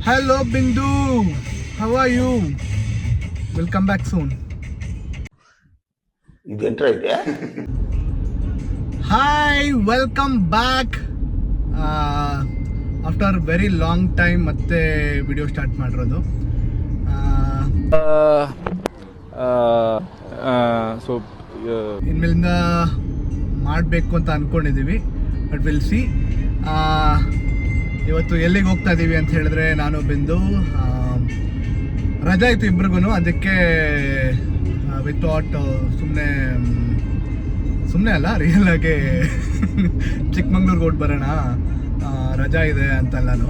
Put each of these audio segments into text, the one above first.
Hello Bindu, how are you? We'll come back soon. Hi, welcome back. After a very long time ಮತ್ತೆ video start ಮಾಡಿರೋದು. ಇನ್ಮೇಲಿಂದ ಮಾಡಬೇಕು ಅಂತ ಅಂದ್ಕೊಂಡಿದ್ದೀವಿ, but will see. ಇವತ್ತು ಎಲ್ಲಿಗೆ ಹೋಗ್ತಾ ಇದ್ದೀವಿ ಅಂತ ಹೇಳಿದ್ರೆ, ನಾನು ಬಿಂದು ರಜಾ ಇತ್ತು ಇಬ್ರಿಗೂ, ಅದಕ್ಕೆ ವಿತೌಟ್ ಸುಮ್ಮನೆ ಅಲ್ಲ, ರಿಯಲ್ ಆಗಿ ಚಿಕ್ಕಮಂಗ್ಳೂರ್ಗೆ ಹೊಟ್ಟು ಬರೋಣ, ರಜಾ ಇದೆ ಅಂತೆಲ್ಲಾನು.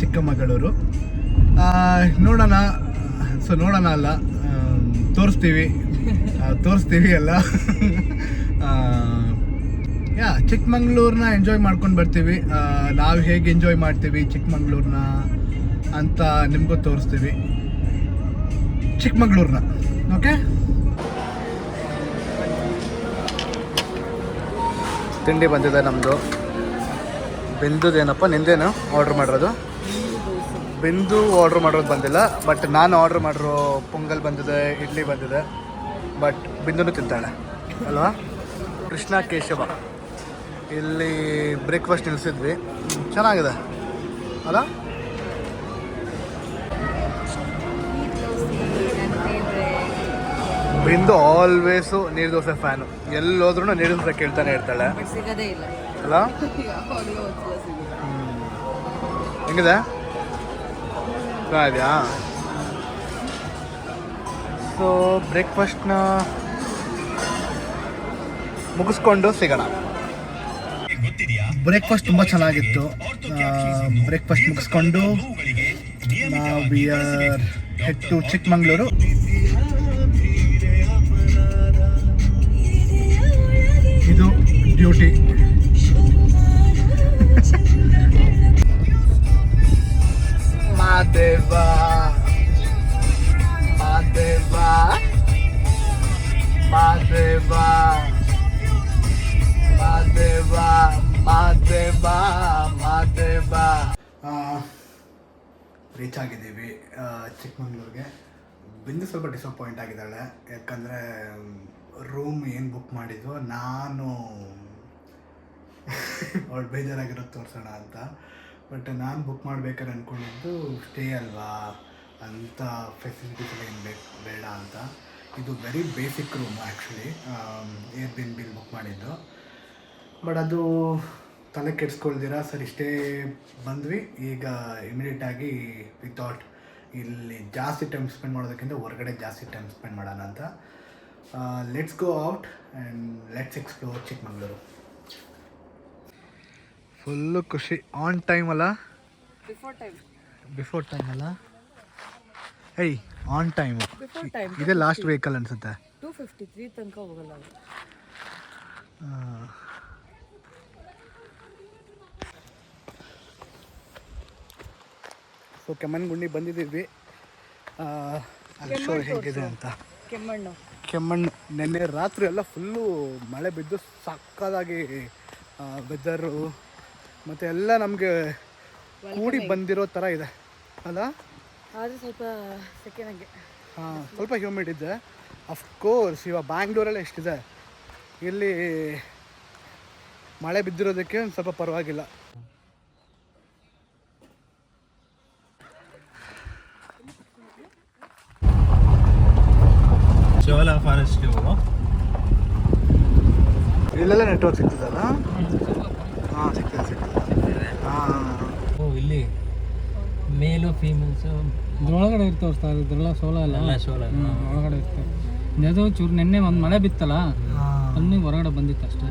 ಚಿಕ್ಕಮಗಳೂರು ನೋಡೋಣ. ನೋಡೋಣ ಅಲ್ಲ, ತೋರಿಸ್ತೀವಿ ಅಲ್ಲ. ಚಿಕ್ಕಮಂಗ್ಳೂರನ್ನ ಎಂಜಾಯ್ ಮಾಡ್ಕೊಂಡು ಬರ್ತೀವಿ. ನಾವು ಹೇಗೆ ಎಂಜಾಯ್ ಮಾಡ್ತೀವಿ ಚಿಕ್ಕಮಂಗ್ಳೂರನ್ನ ಅಂತ ನಿಮಗೂ ತೋರಿಸ್ತೀವಿ ಚಿಕ್ಕಮಂಗ್ಳೂರನ್ನ. ಓಕೆ, ತಿಂಡಿ ಬಂದಿದೆ ನಮ್ಮದು. ಬಿಂದುದೇನಪ್ಪ, ನಿಂದೇನು ಆರ್ಡ್ರ್ ಮಾಡಿರೋದು? ಬಿಂದು ಆರ್ಡ್ರ್ ಮಾಡೋದು ಬಂದಿಲ್ಲ, ಬಟ್ ನಾನು ಆರ್ಡ್ರ್ ಮಾಡಿರೋ ಪೊಂಗಲ್ ಬಂದಿದೆ, ಇಡ್ಲಿ ಬಂದಿದೆ. ಬಟ್ ಬಿಂದುನೂ ತಿಂತಾಳೆ ಅಲ್ವಾ? ಕೃಷ್ಣ ಕೇಶವ ಇಲ್ಲಿ ಬ್ರೇಕ್ಫಾಸ್ಟ್ ನಿಲ್ಲಿಸಿದ್ವಿ, ಚೆನ್ನಾಗಿದೆ ಅಲ್ಲ? ಬಿಂದು ಆಲ್ವೇಸು ನೀರು ದೋಸೆ ಫ್ಯಾನು. ಎಲ್ಲೋದ್ರೂ ನೀರು ದೋಸೆ ಕೇಳ್ತಾನೆ ಇರ್ತಾಳೆ ಅಲ್ಲ? ಹೆಂಗಿದೆ? ಇದೆಯಾ? ಸೊ ಬ್ರೇಕ್ಫಾಸ್ಟ್ನ ಮುಗಿಸ್ಕೊಂಡು ಸಿಗೋಣ. ಬ್ರೇಕ್ಫಾಸ್ಟ್ ತುಂಬ ಚೆನ್ನಾಗಿತ್ತು. ಬ್ರೇಕ್ಫಾಸ್ಟ್ ಮುಗಿಸ್ಕೊಂಡು ನಾವು we are head to Chikmagalur. ಇದು ಡ್ಯೂಟಿ. ಮಾದೇವ ಮಾದೇವ ಮಾದೇವ ಮಾದೇವ ಮಾದೇವ ಮಾದೇವ. ರೀಚ್ ಆಗಿದ್ದೀವಿ ಚಿಕ್ಕಮಂಗ್ಳೂರಿಗೆ. ಬಿಂದು ಸ್ವಲ್ಪ ಡಿಸಪಾಯಿಂಟ್ ಆಗಿದ್ದಾಳೆ, ಯಾಕಂದರೆ ರೂಮ್ ಏನು ಬುಕ್ ಮಾಡಿದ್ವು, ನಾನು ಅವಳು ಬೇಜಾರಾಗಿರೋದು ತೋರಿಸೋಣ ಅಂತ. ಬಟ್ ನಾನು ಬುಕ್ ಮಾಡ್ಬೇಕಾದ್ರೆ ಅಂದ್ಕೊಂಡಿದ್ದು ಸ್ಟೇ ಅಲ್ವಾ ಅಂತ, ಫೆಸಿಲಿಟೀಸ್ ಎಲ್ಲ ಏನು ಬೇಡ ಅಂತ. ಇದು very basic room actually, Airbnb book ಮಾಡಿದ್ದು. ಬಟ್ ಅದು ತಲೆ ಕೆಡಿಸ್ಕೊಳ್ದಿರ ಸರಿ ಸ್ಟೇ ಬಂದ್ವಿ. ಈಗ ಇಮಿಡಿಯೇಟಾಗಿ ವಿತೌಟ್ ಇಲ್ಲಿ ಜಾಸ್ತಿ ಟೈಮ್ ಸ್ಪೆಂಡ್ ಮಾಡೋದಕ್ಕಿಂತ ಹೊರಗಡೆ ಜಾಸ್ತಿ ಟೈಮ್ ಸ್ಪೆಂಡ್ ಮಾಡೋಣ ಅಂತ. Let's go out and let's explore Chikmagalur. Full ಖುಷಿ. ಆನ್ ಟೈಮ್ ಅಲ್ಲ, ಬಿಫೋರ್ ಟೈಮ್ ಅಲ್ಲ, ಏಯ್ ಆನ್ ಟೈಮು. ಇದೇ ಲಾಸ್ಟ್ ವೆಹಿಕಲ್ ಅನಿಸುತ್ತೆ. 253 ತನಕ ಹೋಗಲ್ಲ. ಸೊ ಕೆಮ್ಮಣ್ಣುಗುಂಡಿ ಬಂದಿದ್ದೀವಿ. ಅಲ್ಲಿ ಶೋ ಹೇಗಿದೆ ಅಂತ. ಕೆಮ್ಮಣ್ಣು ನೆನ್ನೆ ರಾತ್ರಿ ಎಲ್ಲ ಫುಲ್ಲು ಮಳೆ ಬಿದ್ದು ಸಕ್ಕದಾಗಿ ವೆದರು ಮತ್ತು ಎಲ್ಲ ನಮಗೆ ಕೂಡಿ ಬಂದಿರೋ ಥರ ಇದೆ ಅಲ್ಲ? ಅದು ಸ್ವಲ್ಪ ಸೆಕೆಂಡ್. ಸ್ವಲ್ಪ ಹ್ಯೂಮಿಡ್ ಇದೆ. ಅಫ್ಕೋರ್ಸ್ ಇವಾಗ ಬ್ಯಾಂಗ್ಳೂರಲ್ಲಿ ಎಷ್ಟಿದೆ, ಇಲ್ಲಿ ಮಳೆ ಬಿದ್ದಿರೋದಕ್ಕೆ ಒಂದು ಸ್ವಲ್ಪ ಪರವಾಗಿಲ್ಲ. ಚೋಲ ಫಾರೆಸ್ಟ್ ಇಲ್ಲೆಲ್ಲ ನೆಟ್ವರ್ಕ್ ಸಿಗ್ತದಲ್ಲ? ಹಾಂ, ಸಿಗ್ತದೆ. ಹಾಂ, ಇಲ್ಲಿ ಮೇಲು ಫೀಮೇಲ್ಸು ಇದ್ರೊಳಗಡೆ ಇರ್ತಾವೆ. ಇದ್ರೆಲ್ಲ ಸೋಲ ಅಲ್ಲ, ಸೋಲ ಒಳಗಡೆ ಇರ್ತವೆ. ಅದು ಚೂರು ನೆನ್ನೆ ಒಂದು ಮಳೆ ಬಿತ್ತಲ್ಲ, ಅಲ್ಲಿ ಹೊರಗಡೆ ಬಂದಿತ್ತು ಅಷ್ಟೇ.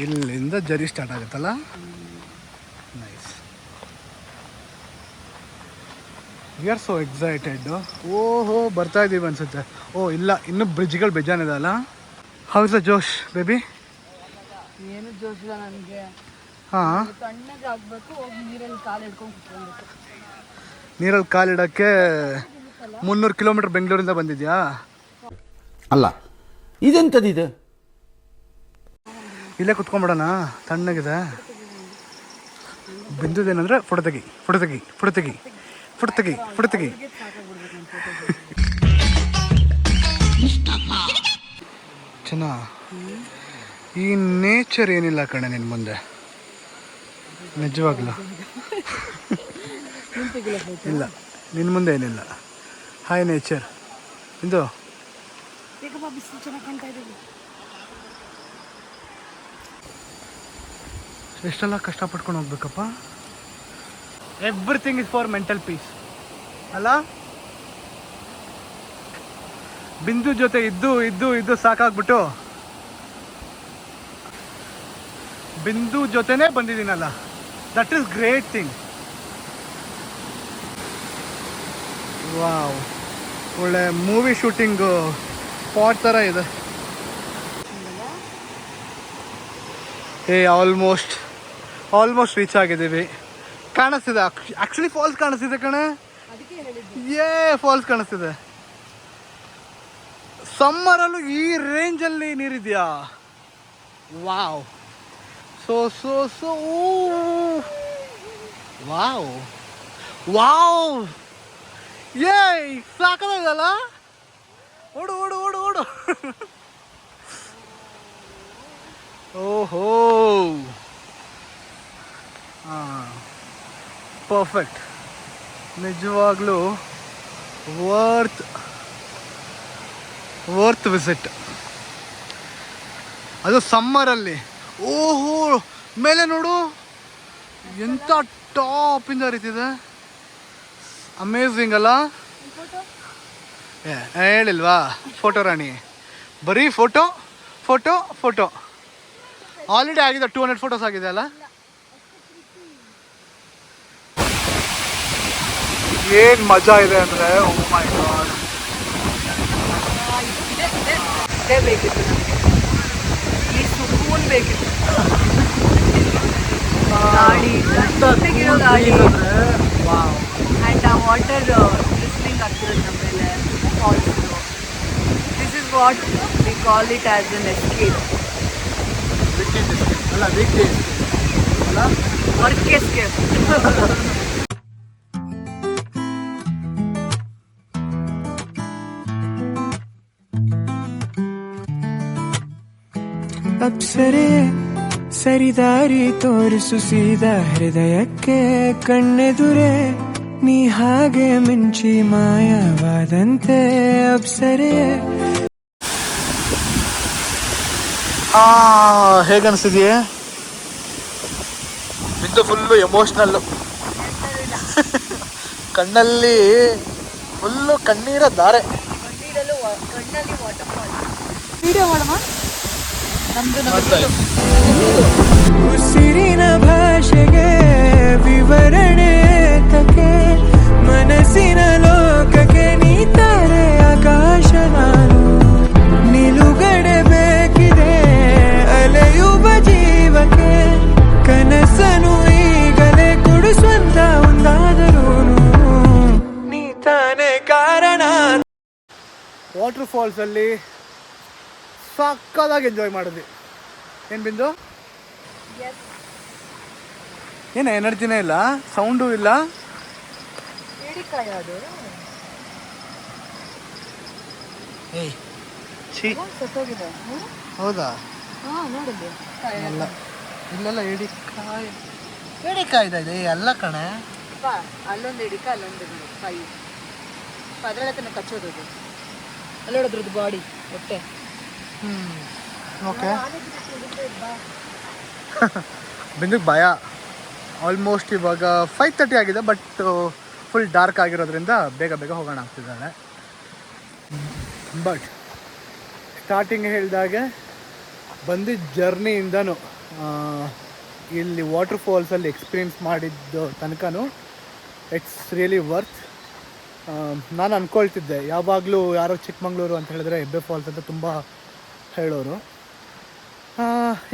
ಇಲ್ಲಿಂದ ಜರಿ ಸ್ಟಾರ್ಟ್ ಆಗುತ್ತಲ್ಲ. Nice. We are so excited. ಓಹೋ, ಬರ್ತಾ ಇದ್ದೀವಿ ಅನ್ಸುತ್ತೆ. ಓ ಇಲ್ಲ, ಇನ್ನೂ ಬ್ರಿಡ್ಜ್ಗಳು ಬೇಜಾನಿದೆ ಅಲ್ಲ. How is the Josh baby? ಏನು ಜೋಶ್ ಇಲ್ಲ ನನಗೆ. ಹಾಂ, ತಣ್ಣಗೆ ಆಗಬೇಕು, ಹೋಗಿ ನೀರಲ್ಲಿ ಕಾಲು ಹಿಡ್ಕೊಂಡು ಕುತ್ಕೊಳ್ಬೇಕು. ನೀರಲ್ಲಿ ಕಾಲಿಡೋಕ್ಕೆ 300 ಕಿಲೋಮೀಟರ್ ಬೆಂಗಳೂರಿಂದ ಬಂದಿದ್ಯಾ? ಅಲ್ಲ, ಇದೆಂಥದ್ದಿದೆ? ಇಲ್ಲೇ ಕುತ್ಕೊಂಡ್ಬಿಡೋಣ, ತಣ್ಣಗಿದೆ. ಬಿಂದುದೇನಂದ್ರೆ ಫೋಟೋ ತೆಗಿ, ಫೋಟೋ ತೆಗಿ, ಫೋಟೋ ತೆಗಿ, ಫೋಟೋ ತೆಗಿ, ಫೋಟೋ ತೆಗಿ. ಚೆನ್ನ, ಈ ನೇಚರ್ ಏನಿಲ್ಲ ಕಣೆ ನಿನ್ನ ಮುಂದೆ, ನಿಜವಾಗ್ಲೂ ಇಲ್ಲ, ನಿನ್ನ ಮುಂದೆ ಏನಿಲ್ಲ. Hi nature. ಇದು ಎಷ್ಟೆಲ್ಲ ಕಷ್ಟಪಟ್ಕೊಂಡು ಹೋಗ್ಬೇಕಪ್ಪ. Everything is for mental peace ಅಲ್ಲ. ಬಿಂದು ಜೊತೆ ಇದ್ದು ಇದ್ದು ಇದ್ದು ಸಾಕಾಗ್ಬಿಟ್ಟು ಬಿಂದು ಜೊತೆನೇ ಬಂದಿದ್ದೀನಲ್ಲ, that is great thing. Wow, ಒಳ್ಳೆ ಮೂವಿ ಶೂಟಿಂಗ್ ಸ್ಪಾಟ್ ಥರ ಇದೆ. ಆಲ್ಮೋಸ್ಟ್ ರೀಚ್ ಆಗಿದ್ದೀವಿ. ಕಾಣಿಸ್ತಿದೆ, ಆ್ಯಕ್ಚುಲಿ ಫಾಲ್ಸ್ ಕಾಣಿಸ್ತಿದೆ ಕಣೆ. ಫಾಲ್ಸ್ ಕಾಣಿಸ್ತಿದೆ. ಸಮ್ಮರಲ್ಲೂ ಈ ರೇಂಜಲ್ಲಿ ನೀರಿದೆಯಾ? ವಾವ್, ಸೊ ವಾವ್ ವಾವ್, ಸಾಕಾಗಲ್ಲ. ಓಡು ಓಡು ಓಡು ಓಡು. ಓಹೋ, ಪರ್ಫೆಕ್ಟ್. ನಿಜವಾಗ್ಲೂ ವರ್ತ್ ವಿಸಿಟ್. ಅದು ಸಮ್ಮರಲ್ಲಿ. ಓಹೋ, ಮೇಲೆ ನೋಡು ಎಂಥ ಟಾಪಿಂದ ರೀತಿದೆ. ಅಮೇಝಿಂಗ್ ಅಲ್ಲ? ಹೇಳಿಲ್ವಾ ಫೋಟೋ ರಾಣಿ, ಬರೀ ಫೋಟೋ ಫೋಟೋ ಫೋಟೋ. ಆಲ್ರೆಡಿ ಆಗಿದೆ, 200 ಫೋಟೋಸ್ ಆಗಿದೆ ಅಲ್ಲ. ಏನು ಮಜಾ ಇದೆ ಅಂದರೆ, ಓ ಮೈ ಗಾಡ್. ಇದೇ ಬೇಕಿತ್ತು ನಮಗೆ, ಈ ಸುಕೂನ್ ಬೇಕಿತ್ತು. ಗಾಡಿ ಗಂಟೆಗಿರೋ ಗಾಡಿ, ಆ್ಯಂಡ್ ಆ ವಾಟರ್ ರಿಸ್ಲಿಂಗ್ ಆಗ್ತಿರೋದು ನಮ್ಮ ಮೇಲೆ, falls. This is what we call it as an escape. ಅಲ್ಲ, ವೀಕ್ಲಿ ಅಲ್ಲ, ವರ್ಕ್ ಎಸ್ಕೇಪ್. ಅಪ್ಸರೆ ಸರಿದಾರಿ ತೋರಿಸು ಸೀದಾ ಹೃದಯಕ್ಕೆ, ಕಣ್ಣೆದುರೆ ನೀ ಹಾಗೆ ಮಿಂಚಿ ಮಾಯವಾದಂತೆ ಅಪ್ಸರೆ. ಹೇಗನ್ಸಿದೆಯೇ? ಬಿಂದು ಫುಲ್ಲು ಎಮೋಷ್ನಲ್ಲು, ಕಣ್ಣಲ್ಲಿ ಫುಲ್ಲು ಕಣ್ಣೀರ ಧಾರೆ. ಕಣ್ಣಲ್ಲಿ ವಾಟರ್ಫಾಲ್. ವಿಡಿಯೋ ಮಾಡೋಣ ನಮ್ದು. ಉಸಿರಿನ ಭಾಷೆಗೆ ವಿವರಣೆ ತಕೆ, ಮನಸ್ಸಿನ ಲೋಕಕ್ಕೆ ನೀ ತಾರೆ ಆಕಾಶ. ನಾನು ನಿಲುಗಡೆ ಬೇಕಿದೆ ಅಲೆಯುವ ಜೀವಕ್ಕೆ, ಕನಸನು ಈಗಲೇ ಕೊಡು ಸ್ವಂತ ಒಂದಾದರೂ ನೀ ತಾನೇ ಕಾರಣ. ವಾಟರ್ ಫಾಲ್ಸಲ್ಲಿ ಸಕ್ಕದಾಗಿ ಎಂಜಾಯ್ ಮಾಡಿದ್ವಿ. ಏನು ಬಿಂದು? ಏನು ಎನರ್ಜಿನೇ ಇಲ್ಲ, ಸೌಂಡು ಇಲ್ಲ. ಏಡಿಕಾಯಿ ಅದು ಏಯ್ ಛೀ, ಸತ್ತೋಗಿದೆ. ಹೌದಾ? ಹಾಂ, ನೋಡಿದ್ದೆ. ಇಲ್ಲ, ಇಲ್ಲೆಲ್ಲ ಏಡಿಕಾಯಿ ಇದೆ. ಎಲ್ಲ ಕಣೆ. ಅಲ್ಲೊಂದು ಏಡಿಕಾಯಿ, ಅಲ್ಲೊಂದು ಕಾಯಿ. ಅದರೊಳಗೆ ತನಕ ಕಚ್ಚೋದು. ಅಲ್ಲೋಡದ್ರದ್ದು ಬಾಡಿ, ಹೊಟ್ಟೆ. ಓಕೆ. ಬಿಂದುಗೆ ಭಯ. ಆಲ್ಮೋಸ್ಟ್ ಇವಾಗ 5:30 ಆಗಿದೆ, ಬಟ್ ಫುಲ್ ಡಾರ್ಕ್ ಆಗಿರೋದ್ರಿಂದ ಬೇಗ ಬೇಗ ಹೋಗೋಣ ಆಗ್ತಿದ್ದಾಳೆ. ಬಟ್ ಸ್ಟಾರ್ಟಿಂಗ್ ಹೇಳಿದಾಗೆ ಬಂದಿದ್ದ ಜರ್ನಿಯಿಂದನೂ ಇಲ್ಲಿ ವಾಟರ್ ಫಾಲ್ಸಲ್ಲಿ ಎಕ್ಸ್ಪೀರಿಯನ್ಸ್ ಮಾಡಿದ್ದು ತನಕನೂ ಇಟ್ಸ್ ರಿಯಲಿ ವರ್ತ್. ನಾನು ಅಂದ್ಕೊಳ್ತಿದ್ದೆ, ಯಾವಾಗಲೂ ಯಾರೋ ಚಿಕ್ಕಮಂಗ್ಳೂರು ಅಂತ ಹೇಳಿದ್ರೆ ಹೆಬ್ಬೆ ಫಾಲ್ಸ್ ಅಂತ ತುಂಬ ಹೇಳೋರು.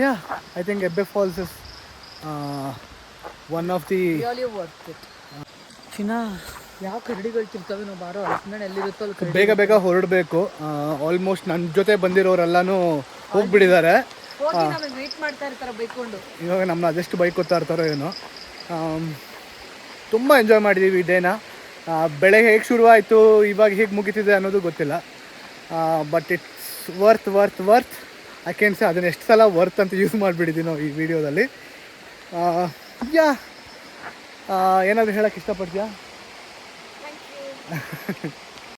Yeah, I think Hebbe falls is one of the really worth it. ಚಿನ್ನ, ಯಾವ ಕರಡಿಗಳು ತಿರ್ತಾವೆ ನಾವು ಬಾರೋ ಅಲ್ಸ್ಮಣ್ ಎಲ್ಲಿರುತ್ತೋ ಅಲ್ಲಿ. ಬೇಗ ಬೇಗ ಹೊರಡಬೇಕು. ಆಲ್ಮೋಸ್ಟ್ ನನ್ನ ಜೊತೆ ಬಂದಿರೋರೆಲ್ಲನೂ ಹೋಗ್ಬಿಟ್ಟಿದ್ದಾರೆ. ಹೋಗಿ ನಮಗೆ ವೇಟ್ ಮಾಡ್ತಾ ಇರ್ತಾರೆ ಬೈಕೊಂಡು. ಇವಾಗ ನಮ್ಮನ್ನ ಅದೆಷ್ಟು ಬೈಕ್ ಕೊತ್ತಾ ಇರ್ತಾರೋ ಏನೋ. ತುಂಬ ಎಂಜಾಯ್ ಮಾಡಿದ್ದೀವಿ ಈ ಡೇನ. ಬೆಳಗ್ಗೆ ಹೇಗೆ ಶುರುವಾಯಿತು ಇವಾಗ ಹೇಗೆ ಮುಗಿತಿದೆ ಅನ್ನೋದು ಗೊತ್ತಿಲ್ಲ. But it's worth I can say. ಅದನ್ನು ಎಷ್ಟು ಸಲ ವರ್ತ್ ಅಂತ ಯೂಸ್ ಮಾಡಿಬಿಟ್ಟಿದ್ದೀನೋ ಈ ವಿಡಿಯೋದಲ್ಲಿ. ಯಾ ಏನಾದರೂ ಹೇಳೋಕ್ಕೆ ಇಷ್ಟಪಡ್ತೀಯಾ?